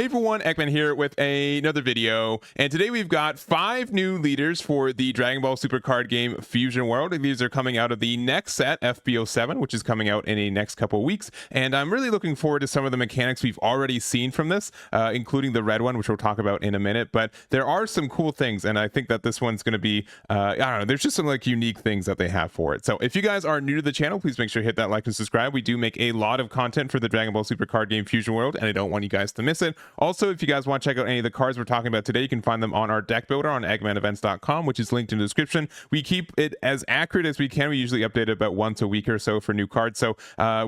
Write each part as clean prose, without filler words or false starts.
Hey everyone, Ekman here with another video, and today we've got 5 new leaders for the Dragon Ball Super card game Fusion World. These are coming out of the next set, FB07, which is coming out in the next couple weeks, and I'm really looking forward to some of the mechanics we've already seen from this, including the red one, which we'll talk about in a minute. But there are some cool things, and I think that this one's going to be, I don't know, there's just some like unique things that they have for it. So if you guys are new to the channel, please make sure to hit that like and subscribe. We do make a lot of content for the Dragon Ball Super card game Fusion World, and I don't want you guys to miss it. Also, if you guys want to check out any of the cards we're talking about today, you can find them on our deck builder on eggmanevents.com, which is linked in the description. We keep it as accurate as we can. We usually update it about once a week or so for new cards. So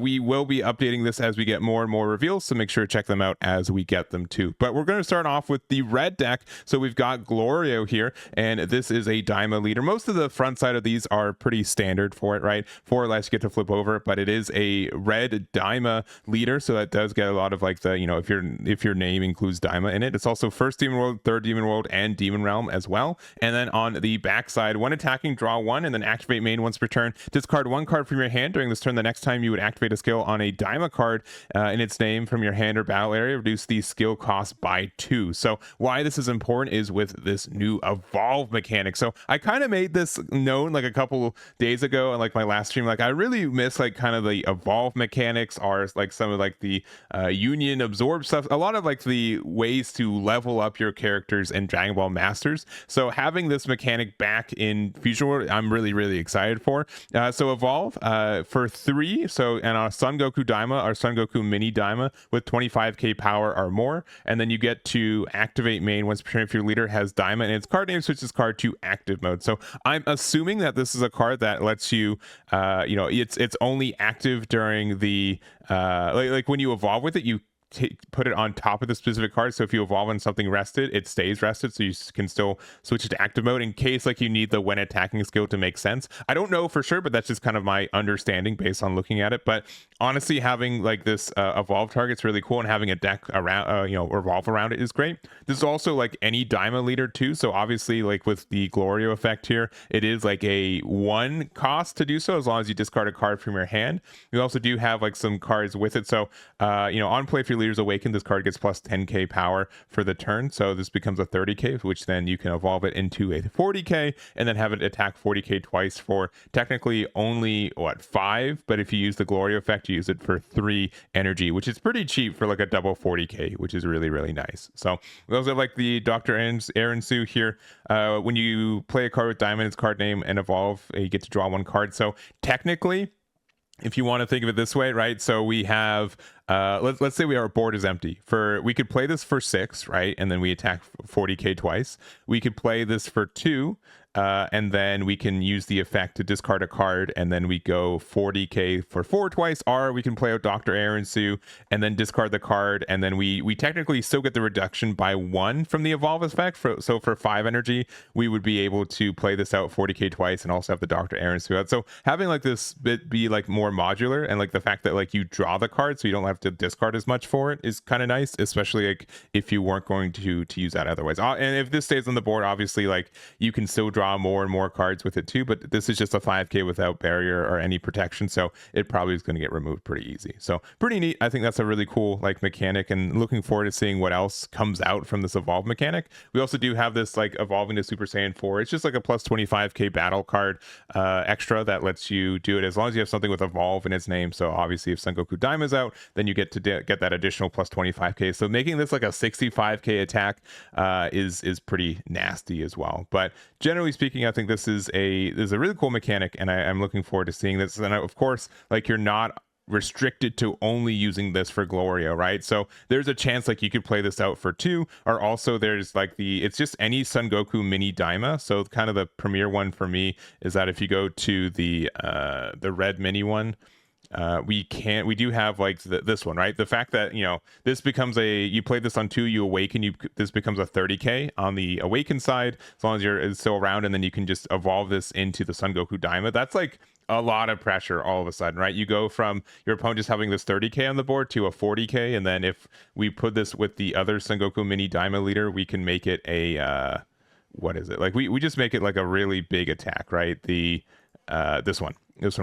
we will be updating this as we get more and more reveals. So make sure to check them out as we get them too. But we're going to start off with the red deck. So we've got Glorio here, and this is a Daima leader. Most of the front side of these are pretty standard for it, right? 4 or less you get to flip over, but it is a red Daima leader. So that does get a lot of like the, you know, if your name includes Daima in it. It's also first Demon World, third Demon World, and Demon Realm as well. And then on the back side, when attacking, draw 1 and then activate main once per turn. Discard 1 card from your hand during this turn. The next time you would activate a skill on a Daima card in its name from your hand or battle area, reduce the skill cost by 2. So why this is important is with this new evolve mechanic. So I kind of made this known like a couple days ago and like my last stream, like I really miss like kind of the evolve mechanics, are like some of like the union absorb stuff, a lot of like the ways to level up your characters in Dragon Ball Masters. So having this mechanic back in Fusion World, I'm really excited for. So evolve for 3. So and our Son Goku Daima, our Son Goku Mini Daima with 25k power or more, and then you get to activate main once per turn if your leader has Daima and its card name, switch this card to active mode. So I'm assuming that this is a card that lets you, you know, it's only active during the like when you evolve with it, you put it on top of the specific card. So if you evolve on something rested, it stays rested, so you can still switch it to active mode in case like you need the when attacking skill to make sense. I don't know for sure, but that's just kind of my understanding based on looking at it. But honestly, having like this evolve target's really cool, and having a deck around you know, revolve around it is great. This is also like any Daima leader too, so obviously like with the Glorio effect here, it is like a 1 cost to do so as long as you discard a card from your hand. You also do have like some cards with it, so you know, on play if your leader's awakened, this card gets plus 10k power for the turn, so this becomes a 30k, which then you can evolve it into a 40k and then have it attack 40k twice for technically only what 5, but if you use the Glorio effect, you use it for 3 energy, which is pretty cheap for like a double 40k, which is really nice. So we also have like the Dr. Aaron Sue here. When you play a card with Diamond, its card name, and evolve, you get to draw 1 card. So technically, if you want to think of it this way, right? So we have let's say our board is empty. We could play this for 6, right? And then we attack 40k twice. We could play this for 2, and then we can use the effect to discard a card, and then we go 40k for 4 twice. Or we can play out Dr. Aaron Sue and then discard the card, and then we technically still get the reduction by 1 from the evolve effect. So for 5 energy, we would be able to play this out 40k twice and also have the Dr. Aaron Sue out. So having like this bit be like more modular, and like the fact that like you draw the card so you don't have to discard as much for it is kind of nice, especially like if you weren't going to use that otherwise. And if this stays on the board, obviously like you can still draw more and more cards with it too, but this is just a 5k without barrier or any protection, so it probably is going to get removed pretty easy. So pretty neat. I think that's a really cool like mechanic, and looking forward to seeing what else comes out from this evolve mechanic. We also do have this like evolving to Super Saiyan 4. It's just like a plus 25k battle card extra that lets you do it as long as you have something with evolve in its name. So obviously if Son Goku Daima is out, then you get to get that additional plus 25k. So making this like a 65k attack is pretty nasty as well. But generally speaking, I think this is a really cool mechanic, and I'm looking forward to seeing this. And of course, like you're not restricted to only using this for Glorio, right? So there's a chance like you could play this out for 2, or also there's like it's just any Son Goku Mini Daima. So kind of the premier one for me is that if you go to the red mini one, we do have like this one, right? The fact that, you know, this becomes you play this on 2, you awaken, this becomes a 30k on the awaken side, as long as it's still around, and then you can just evolve this into the Son Goku Daima. That's like a lot of pressure all of a sudden, right? You go from your opponent just having this 30k on the board to a 40k, and then if we put this with the other Son Goku Mini Daima leader, we can make it a what is it, like we just make it like a really big attack, right? This one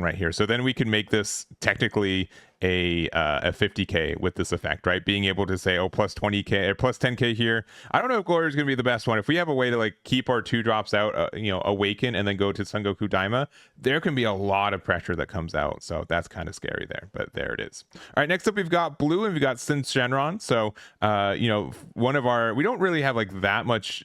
right here. So then we can make this technically a 50k with this effect, right? Being able to say, oh, plus 20k or plus 10k here. I don't know if Glorio is going to be the best one. If we have a way to like keep our 2-drops out, awaken and then go to Son Goku Daima, there can be a lot of pressure that comes out. So that's kind of scary there, but there it is. All right, next up we've got blue and we've got Since Shenron. So one of our, we don't really have like that much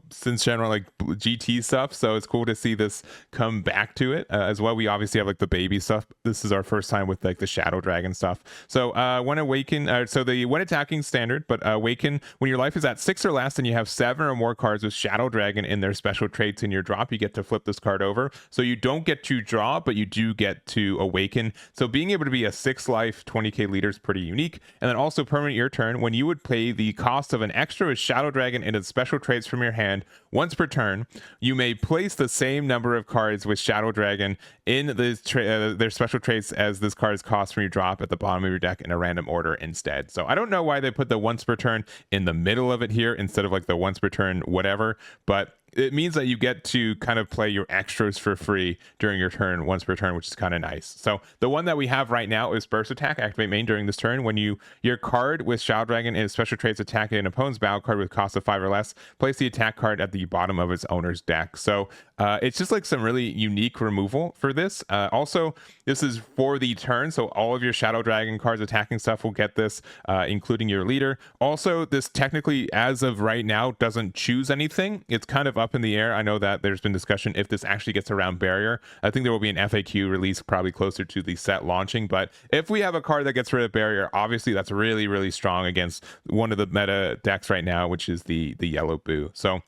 Since Shenron like GT stuff, so it's cool to see this come back to it as well. We obviously have like the baby stuff. This is our first time with like the Shadow Dragon stuff. So when awaken, so the when attacking standard, but awaken when your life is at 6 or less and you have 7 or more cards with Shadow Dragon in their special traits in your drop, you get to flip this card over. So you don't get to draw, but you do get to awaken. So being able to be a 6 life 20k leader is pretty unique. And then also permanent your turn, when you would pay the cost of an extra with Shadow Dragon into special traits from your hand once per turn, you may place the same number of cards with Shadow Dragon in their special traits as this card's cost from your drop at the bottom of your deck in a random order instead. So I don't know why they put the once per turn in the middle of it here instead of like the once per turn whatever, but it means that you get to kind of play your extras for free during your turn once per turn, which is kind of nice. So the one that we have right now is Burst Attack. Activate main during this turn. When your card with Shadow Dragon and special traits attack an opponent's battle card with cost of 5 or less, place the attack card at the bottom of its owner's deck. So it's just like some really unique removal for this. Also, this is for the turn, so all of your Shadow Dragon cards attacking stuff will get this, including your leader. Also, this technically, as of right now, doesn't choose anything. It's kind of up in the air. I know that there's been discussion if this actually gets around barrier. I think there will be an FAQ release probably closer to the set launching, but if we have a card that gets rid of barrier, obviously that's really, really strong against one of the meta decks right now, which is the yellow Boo. So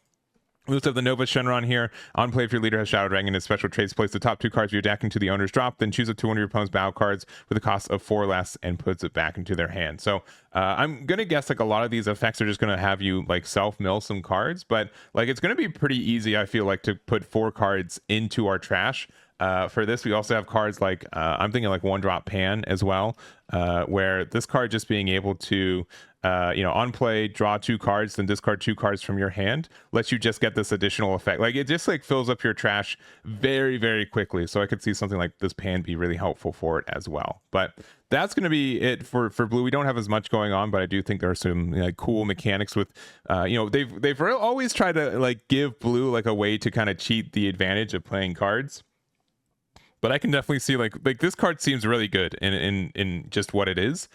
we also have the Nova Shenron here. On play, if your leader has Shadow Dragon and his special traits, place the top 2 cards of your deck into the owner's drop, then choose up to one of your opponent's battle cards with a cost of 4 less and puts it back into their hand. So I'm gonna guess like a lot of these effects are just gonna have you like self-mill some cards, but like it's gonna be pretty easy, I feel like, to put 4 cards into our trash. For this, we also have cards like I'm thinking like 1-drop Pan as well, where this card just being able to on play, draw 2 cards, then discard 2 cards from your hand, lets you just get this additional effect. Like it just like fills up your trash very, very quickly. So I could see something like this Pan be really helpful for it as well. But that's going to be it for blue. We don't have as much going on, but I do think there are some cool mechanics with they've always tried to like give blue like a way to kind of cheat the advantage of playing cards. But I can definitely see like this card seems really good in just what it is.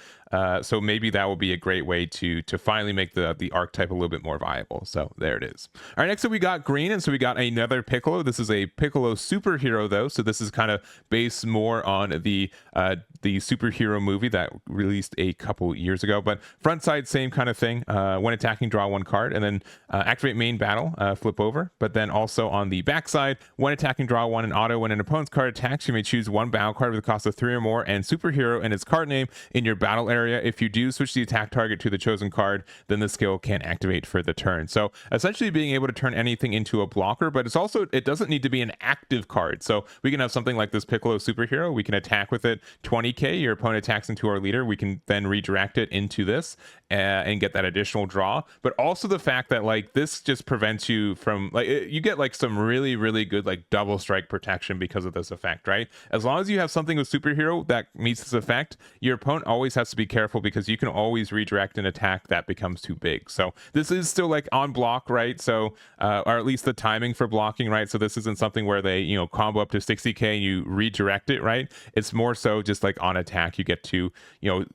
So maybe that will be a great way to finally make the archetype a little bit more viable. So there it is. All right, next up we got green, and so we got another Piccolo. This is a Piccolo superhero though, so this is kind of based more on the superhero movie that released a couple years ago. But front side, same kind of thing. When attacking, draw 1 card, and then activate main battle, flip over. But then also on the back side, when attacking, draw 1 and auto. When an opponent's card attacks, you may choose 1 battle card with a cost of 3 or more and superhero and its card name in your battle area. If you do switch the attack target to the chosen card, then the skill can activate for the turn. So essentially being able to turn anything into a blocker, but it's also, it doesn't need to be an active card. So we can have something like this Piccolo superhero. We can attack with it 20k. Your opponent attacks into our leader. We can then redirect it into this and get that additional draw. But also the fact that like this just prevents you from like you get like some really, really good like double strike protection because of this effect, right? As long as you have something with superhero that meets this effect, your opponent always has to be careful because you can always redirect an attack that becomes too big. So this is still like on block, right? So or at least the timing for blocking, right? So this isn't something where they combo up to 60k and you redirect it, right? It's more so just like on attack you get to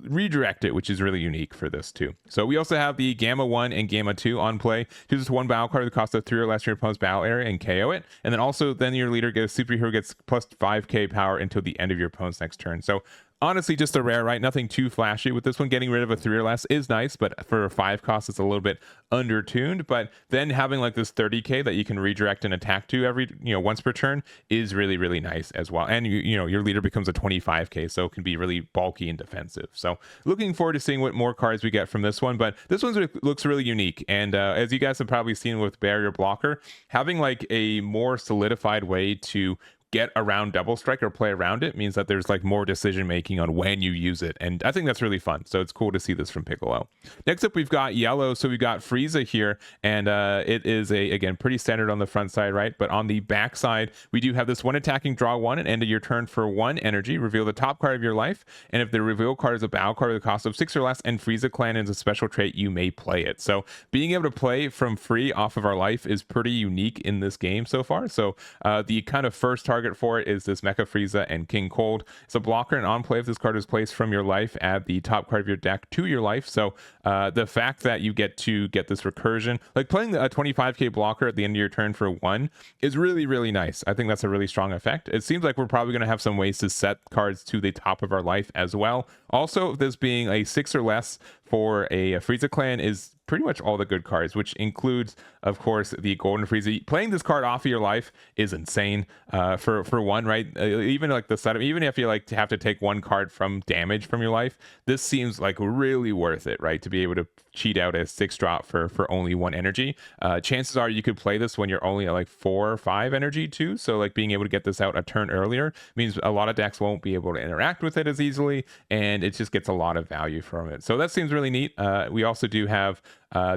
redirect it, which is really unique for this too. So we also have the Gamma 1 and Gamma 2 on play. Choose just 1 battle card with the cost of 3 or less in your opponent's battle area and KO it. And then also then your leader gets superhero gets plus 5k power until the end of your opponent's next turn. So honestly, just a rare, right? Nothing too flashy with this one. Getting rid of a 3 or less is nice, but for a 5 cost, it's a little bit undertuned. But then having like this 30k that you can redirect an attack to every, once per turn is really, really nice as well. And your leader becomes a 25k, so it can be really bulky and defensive. So looking forward to seeing what more cards we get from this one. But this one looks really unique. And as you guys have probably seen with Barrier Blocker, having like a more solidified way to get around double strike or play around it means that there's like more decision making on when you use it, and I think that's really fun. So it's cool to see this from Piccolo. Next up, we've got yellow. So we've got Frieza here, and it is again pretty standard on the front side, right? But on the back side, we do have this one attacking, draw one, and end of your turn for 1 energy. Reveal the top card of your life, and if the reveal card is a battle card with a cost of 6 or less, and Frieza Clan is a special trait, you may play it. So being able to play from free off of our life is pretty unique in this game so far. So the kind of first target for it is this Mecha Frieza and King Cold. It's a blocker, and on play, if this card is placed from your life, add the top card of your deck to your life. So the fact that you get to get this recursion, like playing a 25k blocker at the end of your turn for 1, is really, really nice. I think that's a really strong effect. It seems like we're probably going to have some ways to set cards to the top of our life as well. Also, this being a 6 or less for a Frieza Clan is pretty much all the good cards, which includes, of course, the Golden Frieza. Playing this card off of your life is insane for 1, right? Even like the setup, even if you like to have to take 1 card from damage from your life, this seems like really worth it, right? To be able to cheat out a 6 drop for only 1 energy. Chances are you could play this when you're only at like 4 or 5 energy too. So like being able to get this out a turn earlier means a lot of decks won't be able to interact with it as easily, and it just gets a lot of value from it. So that seems really neat. We also do have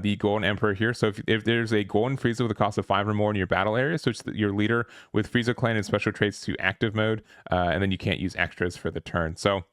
the Golden Emperor here. So if there's a Golden Frieza with a cost of 5 or more in your battle area, switch your leader with Frieza Clan and special traits to active mode, and then you can't use extras for the turn. So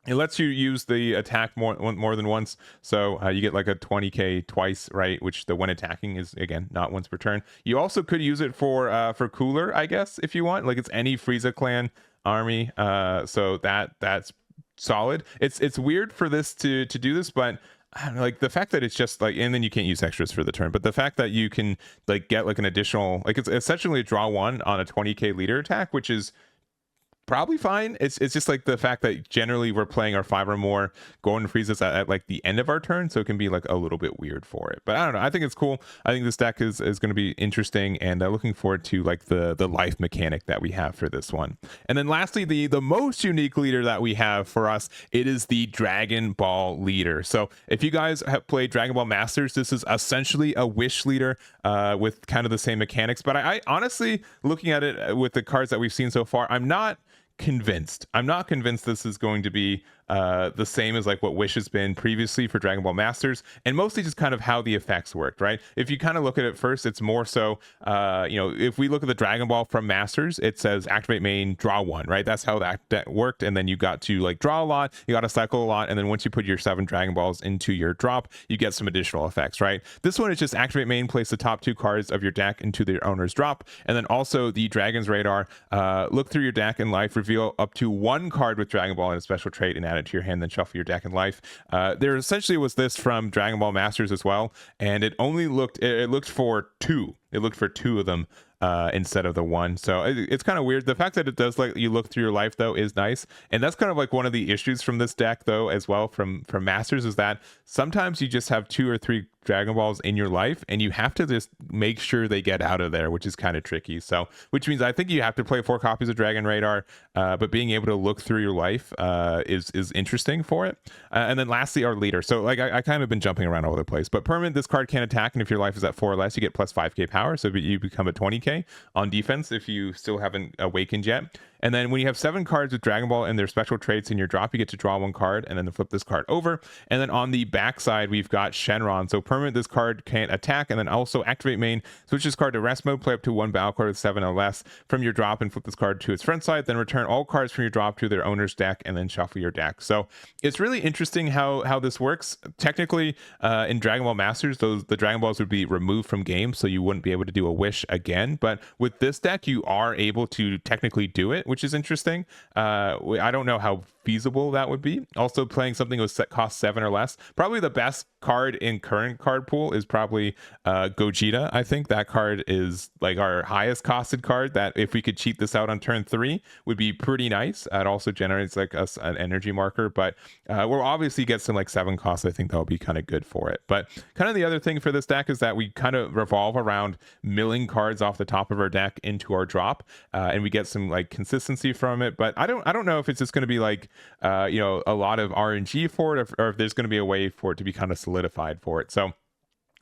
it lets you use the attack more than once. So you get like a 20k twice, right? Which the when attacking is, again, not once per turn. You also could use it for cooler, I guess, if you want. Like it's any Frieza Clan army. So that's solid. It's weird for this to do this, but I don't know, like the fact that it's just like, and then you can't use extras for the turn, but the fact that you can like get like an additional, like it's essentially a draw 1 on a 20k leader attack, which is probably fine. It's just like the fact that generally we're playing our 5 or more Golden Friezas at like the end of our turn, so it can be like a little bit weird for it. But I don't know, I think it's cool. I think this deck is going to be interesting, and looking forward to like the life mechanic that we have for this one. And then lastly, the most unique leader that we have for us, it is the Dragon Ball leader. So if you guys have played Dragon Ball Masters, this is essentially a wish leader with kind of the same mechanics. But I honestly, looking at it with the cards that we've seen so far, I'm not convinced this is going to be the same as like what Wish has been previously for Dragon Ball Masters, and mostly just kind of how the effects worked, right? If you kind of look at it first, it's more so if we look at the Dragon Ball from Masters, it says activate main, draw 1, right? That's how that worked. And then you got to like draw a lot, you got to cycle a lot, and then once you put your 7 Dragon Balls into your drop, you get some additional effects, right? This one is just activate main, place the top 2 cards of your deck into their owner's drop, and then also the Dragon's Radar, look through your deck and life, reveal up to 1 card with Dragon Ball and a special trait, and add it to your hand, then shuffle your deck in life. There essentially was this from Dragon Ball Masters as well, and it looked for 2. It looked for 2 of them instead of the 1. So it's kind of weird. The fact that it does let you look through your life though is nice, and that's kind of like one of the issues from this deck though as well from Masters, is that sometimes you just have 2 or 3 Dragon Balls in your life, and you have to just make sure they get out of there, which is kind of tricky. So, which means I think you have to play 4 copies of Dragon Radar, but being able to look through your life is interesting for it. And then lastly, our leader. So, like I kind of been jumping around all over the place, but permanent, this card can attack, and if your life is at 4 or less, you get plus 5k power. So you become a 20k on defense if you still haven't awakened yet. And then when you have 7 cards with Dragon Ball and their special traits in your drop, you get to draw 1 card and then flip this card over. And then on the back side, we've got Shenron. So permanent, this card can't attack, and then also activate main, switch this card to rest mode, play up to 1 battle card with 7 or less from your drop, and flip this card to its front side, then return all cards from your drop to their owner's deck, and then shuffle your deck. So it's really interesting how this works. Technically, in Dragon Ball Masters, the Dragon Balls would be removed from game, so you wouldn't be able to do a wish again. But with this deck, you are able to technically do it, which is interesting. I don't know how feasible that would be. Also, playing something with cost 7 or less, probably the best card in current card pool is probably Gogeta. I think that card is like our highest costed card, that if we could cheat this out on turn 3 would be pretty nice. It also generates like an energy marker, but we'll obviously get some like 7 costs. I think that'll be kind of good for it. But kind of the other thing for this deck is that we kind of revolve around milling cards off the top of our deck into our drop, and we get some like consistency from it. But I don't know if it's just going to be like a lot of RNG for it, or if there's going to be a way for it to be kind of solidified for it. So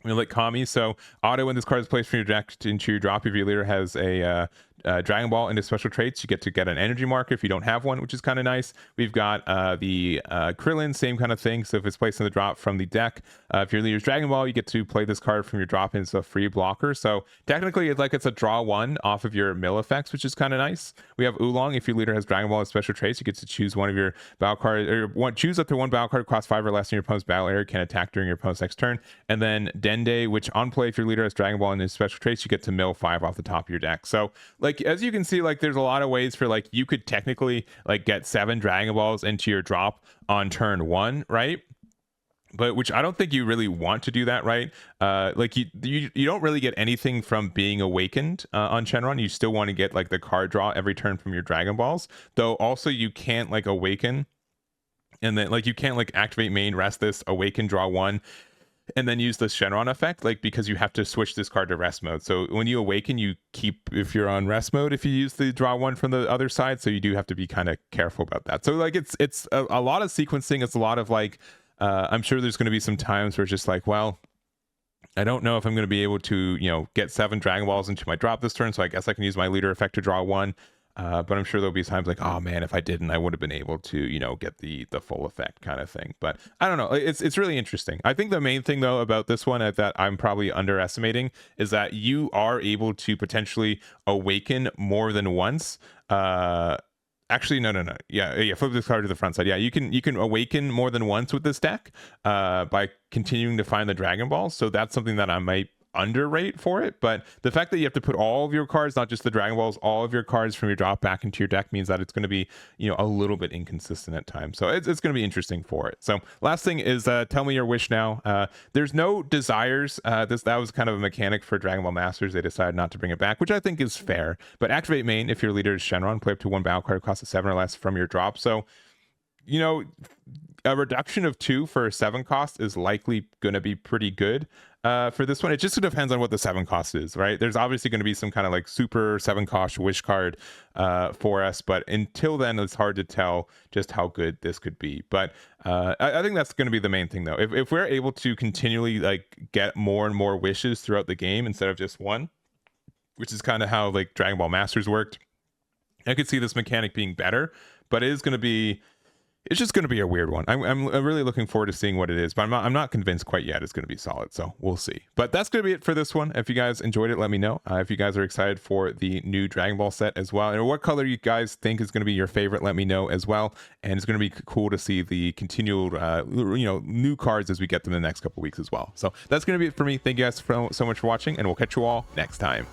we like Kami. So auto, when this card is placed from your deck into your drop, if your leader has a Dragon Ball into special traits, you get to get an energy marker if you don't have one, which is kind of nice. We've got the Krillin, same kind of thing. So if it's placed in the drop from the deck, if your leader's Dragon Ball, you get to play this card from your drop in. It's a free blocker. So technically, it's a draw one off of your mill effects, which is kind of nice. We have Oolong. If your leader has Dragon Ball as special traits, you get to choose one of your battle cards, or choose up to one battle card, cost 5 or less in your opponent's battle area, can attack during your opponent's next turn. And then Dende, which on play, if your leader has Dragon Ball and his special traits, you get to mill 5 off the top of your deck. So like, as you can see, like there's a lot of ways for like, you could technically like get 7 Dragon Balls into your drop on turn 1, right? But which I don't think you really want to do that, right? Like you don't really get anything from being awakened on Shenron. You still want to get like the card draw every turn from your Dragon Balls, though also you can't like awaken, and then like you can't like activate main, rest this, awaken, draw 1, and then use the Shenron effect, like because you have to switch this card to rest mode. So when you awaken, you keep, if you're on rest mode, if you use the draw 1 from the other side, so you do have to be kind of careful about that. So like it's a lot of sequencing. It's a lot of like I'm sure there's going to be some times where it's just like, well, I don't know if I'm going to be able to, you know, get 7 Dragon Balls into my drop this turn, so I guess I can use my leader effect to draw 1. But I'm sure there'll be times like, oh man, if I didn't, I would have been able to, you know, get the full effect kind of thing. But I don't know. It's really interesting. I think the main thing though about this one that I'm probably underestimating is that you are able to potentially awaken more than once. Actually, no. Yeah. Flip this card to the front side. Yeah, you can awaken more than once with this deck by continuing to find the Dragon Balls. So that's something that I might underrate for it. But the fact that you have to put all of your cards, not just the Dragon Balls, all of your cards from your drop back into your deck means that it's going to be, you know, a little bit inconsistent at times. So it's going to be interesting for it. So last thing is tell me your wish now. There's no desires. That was kind of a mechanic for Dragon Ball Masters. They decided not to bring it back, which I think is fair. But activate main if your leader is Shenron, play up to 1 battle card, cost of 7 or less from your drop. So, you know, a reduction of 2 for a 7 cost is likely going to be pretty good for this one. It just depends on what the 7 cost is, right? There's obviously going to be some kind of like super 7 cost wish card for us, but until then, it's hard to tell just how good this could be. But I think that's going to be the main thing, though. If we're able to continually like get more and more wishes throughout the game instead of just 1, which is kind of how like Dragon Ball Masters worked, I could see this mechanic being better. But it is going to be, it's just going to be a weird one. I'm really looking forward to seeing what it is, but I'm not convinced quite yet it's going to be solid, so we'll see. But that's going to be it for this one. If you guys enjoyed it, let me know. If you guys are excited for the new Dragon Ball set as well, and what color you guys think is going to be your favorite, let me know as well. And it's going to be cool to see the continual, you know, new cards as we get them in the next couple weeks as well. So that's going to be it for me. Thank you guys so much for watching, and we'll catch you all next time.